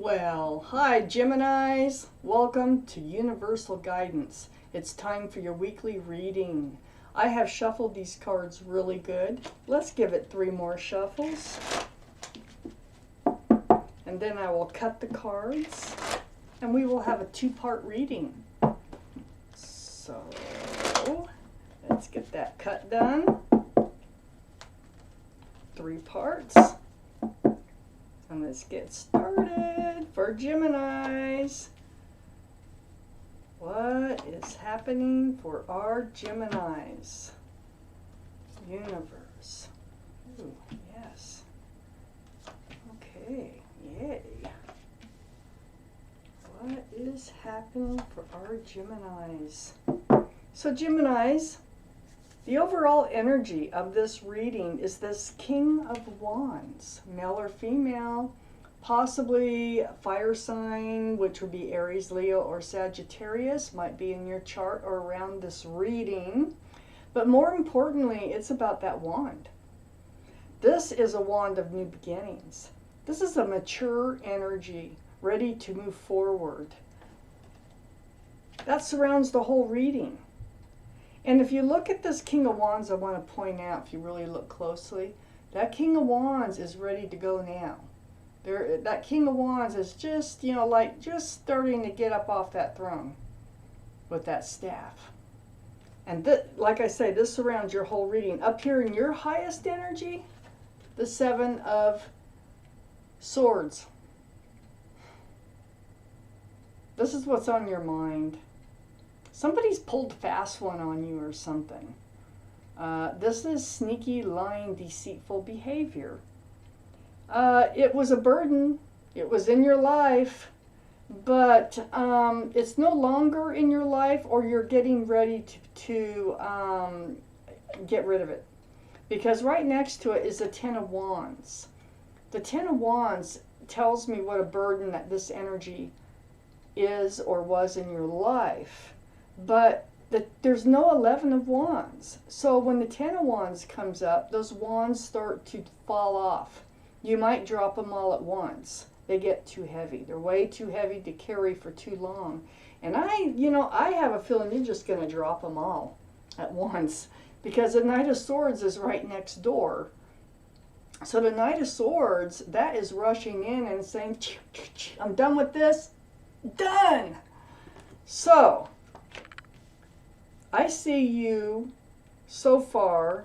Well, hi Geminis. Welcome to Universal Guidance. It's time for your weekly reading. I have shuffled these cards really good. Let's give it 3 more shuffles. And then I will cut the cards and we will have a 2-part reading. So, let's get that cut done. 3 parts. And let's get started for Geminis. What is happening for our Geminis? Universe. Ooh, yes. Okay, yay. What is happening for our Geminis? So Geminis, the overall energy of this reading is this King of Wands, male or female, possibly fire sign, which would be Aries, Leo, or Sagittarius, might be in your chart or around this reading. But more importantly, it's about that wand. This is a wand of new beginnings. This is a mature energy, ready to move forward. That surrounds the whole reading. And if you look at this King of Wands, I want to point out, if you really look closely, that King of Wands is ready to go now. That King of Wands is just, like just starting to get up off that throne with that staff. And like I say, this surrounds your whole reading. Up here in your highest energy, the 7 of Swords. This is what's on your mind. Somebody's pulled fast one on you or something. This is sneaky, lying, deceitful behavior. It was a burden. It was in your life. But it's no longer in your life, or you're getting ready to get rid of it. Because right next to it is the 10 of Wands. The 10 of Wands tells me what a burden that this energy is or was in your life. But there's no 11 of Wands. So when the 10 of Wands comes up, those wands start to fall off. You might drop them all at once. They get too heavy. They're way too heavy to carry for too long. And I have a feeling you're just going to drop them all at once. Because the Knight of Swords is right next door. So the Knight of Swords, that is rushing in and saying, I'm done with this. Done! So I see you so far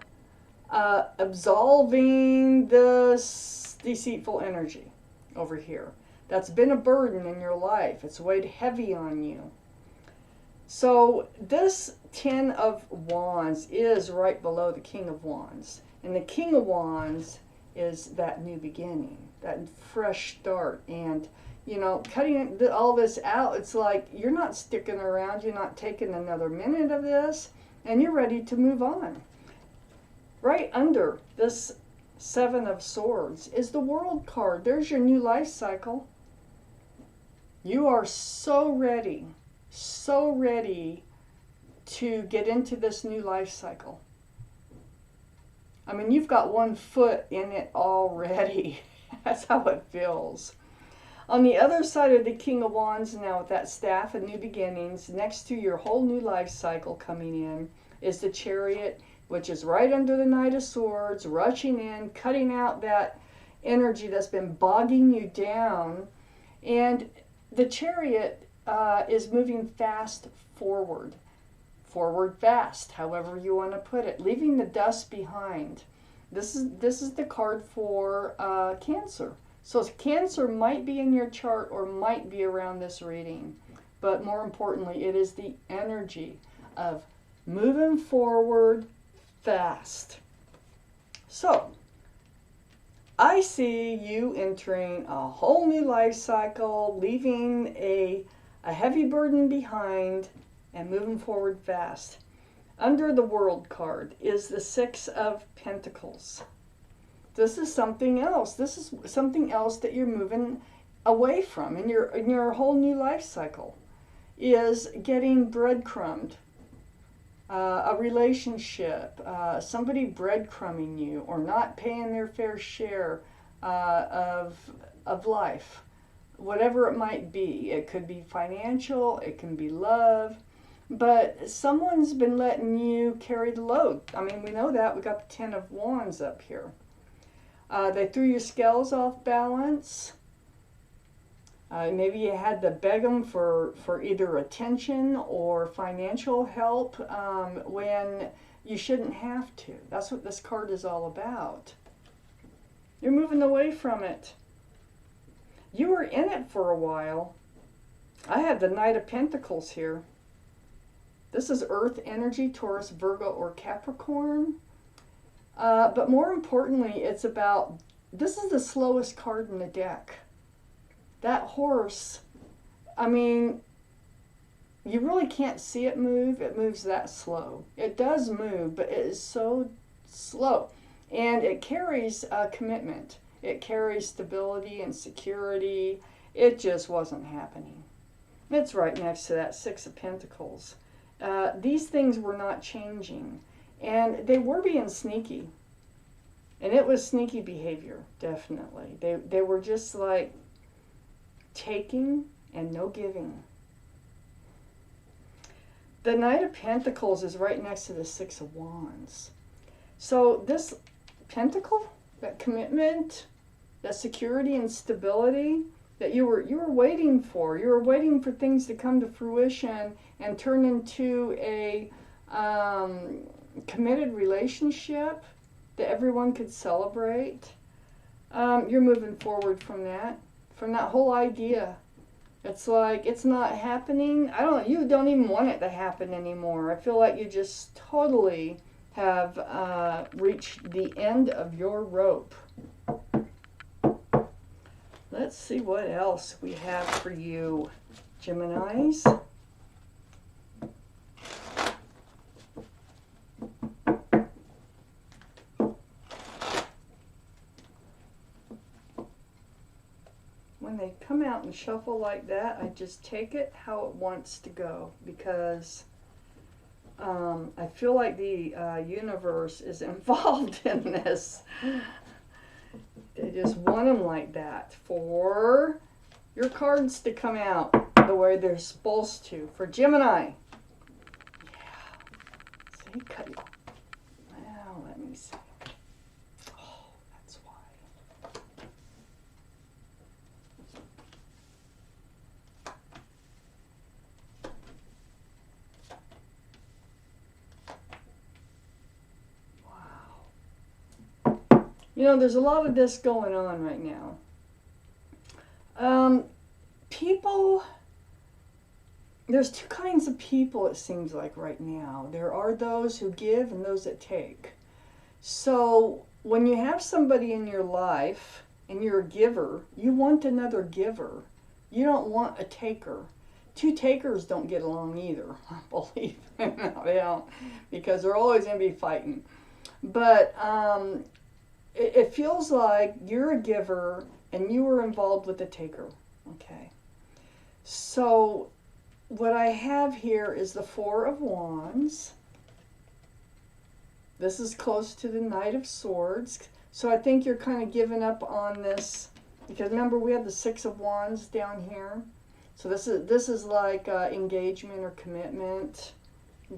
absolving this deceitful energy over here. That's been a burden in your life. It's weighed heavy on you. So this 10 of Wands is right below the King of Wands. And the King of Wands is that new beginning, that fresh start. And cutting all this out, it's like you're not sticking around, you're not taking another minute of this, and you're ready to move on. Right under this 7 of Swords is the World card. There's your new life cycle. You are so ready to get into this new life cycle. I mean, you've got 1 foot in it already. That's how it feels. On the other side of the King of Wands now, with that staff and new beginnings, next to your whole new life cycle coming in, is the Chariot, which is right under the Knight of Swords, rushing in, cutting out that energy that's been bogging you down. And the Chariot is moving fast forward. Forward fast, however you want to put it, leaving the dust behind. This is the card for Cancer. So Cancer might be in your chart or might be around this reading. But more importantly, it is the energy of moving forward fast. So I see you entering a whole new life cycle, leaving a heavy burden behind and moving forward fast. Under the World card is the 6 of Pentacles. This is something else. This is something else that you're moving away from in your whole new life cycle, is getting breadcrumbed. A relationship, somebody breadcrumbing you or not paying their fair share of life. whatever it might be. It could be financial, it can be love, but someone's been letting you carry the load. I mean, we know that. We got the Ten of Wands up here. They threw your scales off balance. Maybe you had to beg them for either attention or financial help when you shouldn't have to. That's what this card is all about. You're moving away from it. You were in it for a while. I have the Knight of Pentacles here. This is Earth energy, Taurus, Virgo, or Capricorn. But more importantly, it's about, this is the slowest card in the deck. That horse, I mean, you really can't see it move. It moves that slow. It does move, but it is so slow. And it carries commitment. It carries stability and security. It just wasn't happening. It's right next to that Six of Pentacles. These things were not changing. And they were being sneaky. And it was sneaky behavior, definitely. They were just like taking and no giving. The Knight of Pentacles is right next to the Six of Wands. So this pentacle, that commitment, that security and stability that you were waiting for. You were waiting for things to come to fruition and turn into a committed relationship that everyone could celebrate. You're moving forward from that whole idea. It's like, it's not happening. You don't even want it to happen anymore. I feel like you just totally have reached the end of your rope. Let's see what else we have for you, Geminis. When they come out and shuffle like that, I just take it how it wants to go, because I feel like the universe is involved in this. They just want them like that for your cards to come out the way they're supposed to. For Gemini. Yeah. See, cut. Well, let me see. Oh, that's why. You know, there's a lot of this going on right now. People, there's two kinds of people, it seems like, right now. There are those who give and those that take. So when you have somebody in your life and you're a giver, you want another giver. You don't want a taker. Two takers don't get along either, believe me. No, they don't, because they're always going to be fighting. But it feels like you're a giver and you were involved with the taker. Okay. So what I have here is the Four of Wands. This is close to the Knight of Swords. So I think you're kind of giving up on this, because remember we have the Six of Wands down here. So this is like engagement or commitment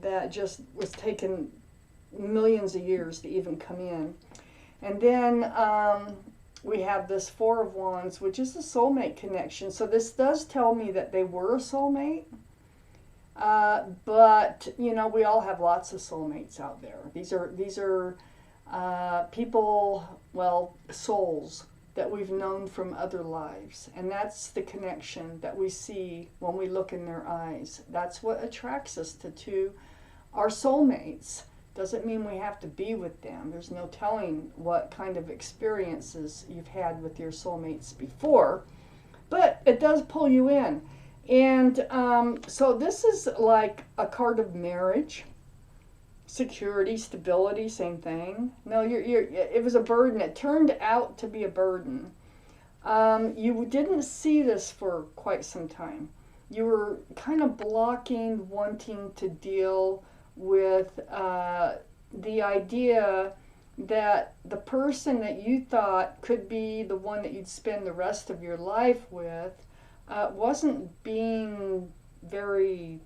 that just was taken millions of years to even come in. And then we have this Four of Wands, which is the soulmate connection. So this does tell me that they were a soulmate. But, you know, we all have lots of soulmates out there. These are people, well, souls that we've known from other lives. And that's the connection that we see when we look in their eyes. That's what attracts us to our soulmates. Doesn't mean we have to be with them. There's no telling what kind of experiences you've had with your soulmates before, but it does pull you in. And so this is like a card of marriage, security, stability, same thing. No, it was a burden. It turned out to be a burden. You didn't see this for quite some time. You were kind of blocking wanting to deal with the idea that the person that you thought could be the one that you'd spend the rest of your life with wasn't being very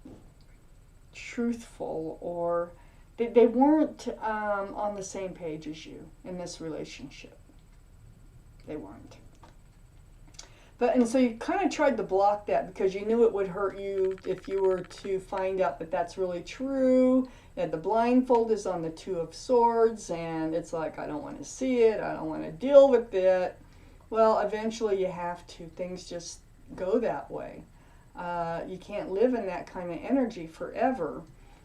truthful, or they weren't on the same page as you in this relationship. They weren't. And so you kind of tried to block that because you knew it would hurt you if you were to find out that that's really true. And the blindfold is on the Two of Swords, and it's like, I don't want to see it, I don't want to deal with it. Well, eventually you have to. Things just go that way. You can't live in that kind of energy forever.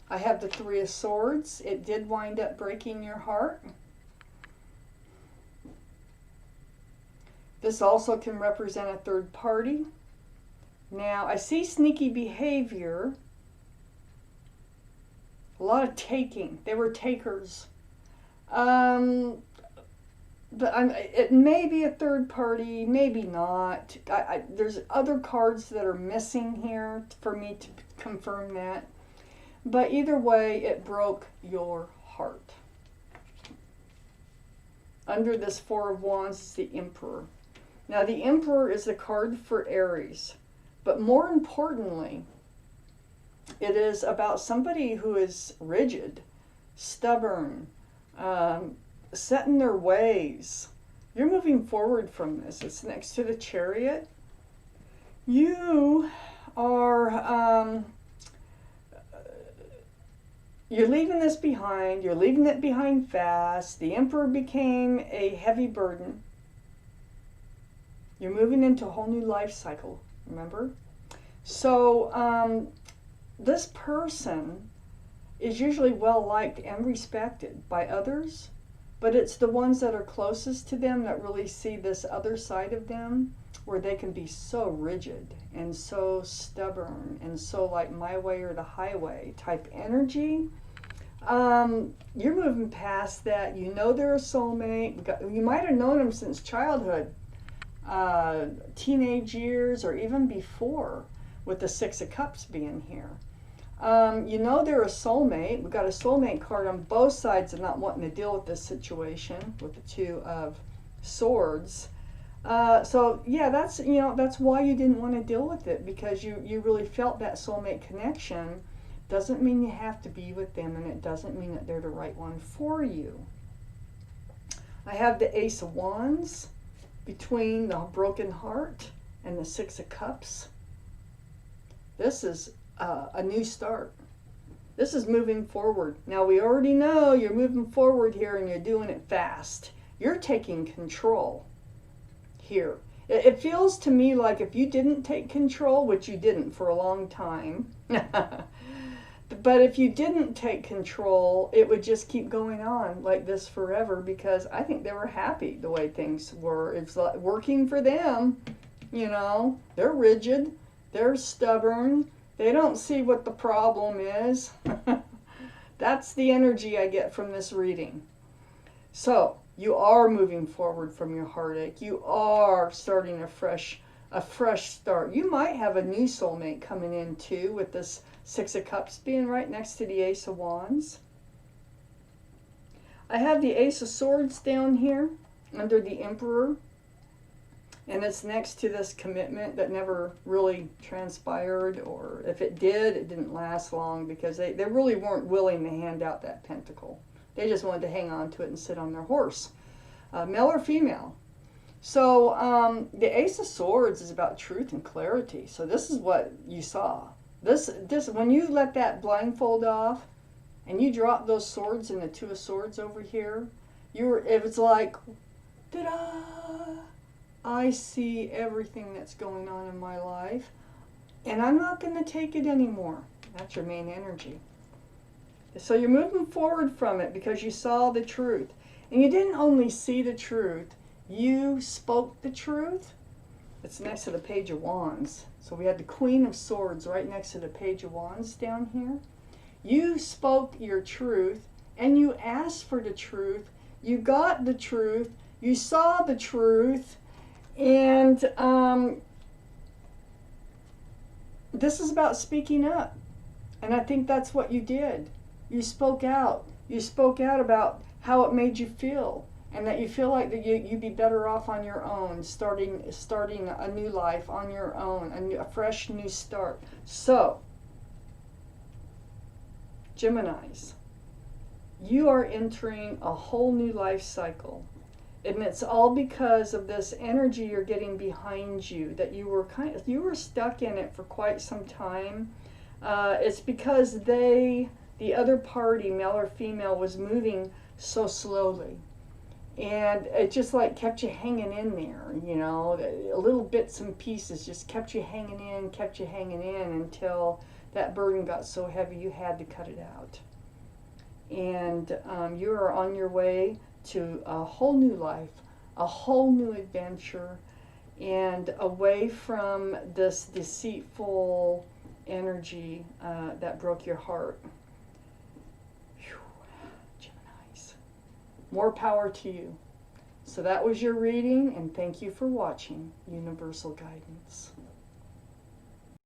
I have the Three of Swords. It did wind up breaking your heart. This also can represent a third party. Now, I see sneaky behavior. A lot of taking. They were takers. But it may be a third party, maybe not. There's other cards that are missing here for me to confirm that. But either way, it broke your heart. Under this Four of Wands is the Emperor. Now, the Emperor is a card for Aries. But more importantly, it is about somebody who is rigid, stubborn, set in their ways. You're moving forward from this. It's next to the Chariot. You are, you're leaving this behind. You're leaving it behind fast. The Emperor became a heavy burden. You're moving into a whole new life cycle, remember? So, this person is usually well liked and respected by others, but it's the ones that are closest to them that really see this other side of them, where they can be so rigid and so stubborn and so like my way or the highway type energy. You're moving past that. You know they're a soulmate. You might have known them since childhood, teenage years, or even before, with the Six of Cups being here. You know they're a soulmate. We've got a soulmate card on both sides of not wanting to deal with this situation with the Two of Swords. So yeah, that's why you didn't want to deal with it, because you really felt that soulmate connection. Doesn't mean you have to be with them, and it doesn't mean that they're the right one for you. I have the Ace of Wands between the broken heart and the Six of Cups. This is a new start. This is moving forward. Now, we already know you're moving forward here, and you're doing it fast. You're taking control here. It feels to me like if you didn't take control, which you didn't for a long time, but if you didn't take control, it would just keep going on like this forever, because I think they were happy the way things were. It's like working for them, you know. They're rigid. They're stubborn. They don't see what the problem is. That's the energy I get from this reading. So, you are moving forward from your heartache. You are starting a fresh start. You might have a new soulmate coming in too, with this Six of Cups being right next to the Ace of Wands. I have the Ace of Swords down here under the Emperor. And it's next to this commitment that never really transpired, or if it did, it didn't last long, because they really weren't willing to hand out that pentacle. They just wanted to hang on to it and sit on their horse. Male or female. So the Ace of Swords is about truth and clarity. So this is what you saw. This when you let that blindfold off and you drop those swords in the Two of Swords over here, it was like, ta-da! I see everything that's going on in my life, and I'm not going to take it anymore. That's your main energy. So you're moving forward from it because you saw the truth. And you didn't only see the truth, you spoke the truth. It's next to the Page of Wands. So we had the Queen of Swords right next to the Page of Wands down here. You spoke your truth, and you asked for the truth. You got the truth. You saw the truth. And this is about speaking up. And I think that's what you did. You spoke out. You spoke out about how it made you feel. and that you feel like that you'd be better off on your own, starting a new life on your own, a fresh new start. So, Geminis, you are entering a whole new life cycle. And it's all because of this energy you're getting behind you, that you were stuck in it for quite some time. It's because the other party, male or female, was moving so slowly. And it just like kept you hanging in there, you know, little bits and pieces just kept you hanging in until that burden got so heavy you had to cut it out. And you are on your way to a whole new life, a whole new adventure, and away from this deceitful energy that broke your heart. Whew. Geminis, more power to you. So that was your reading, and thank you for watching Universal Guidance.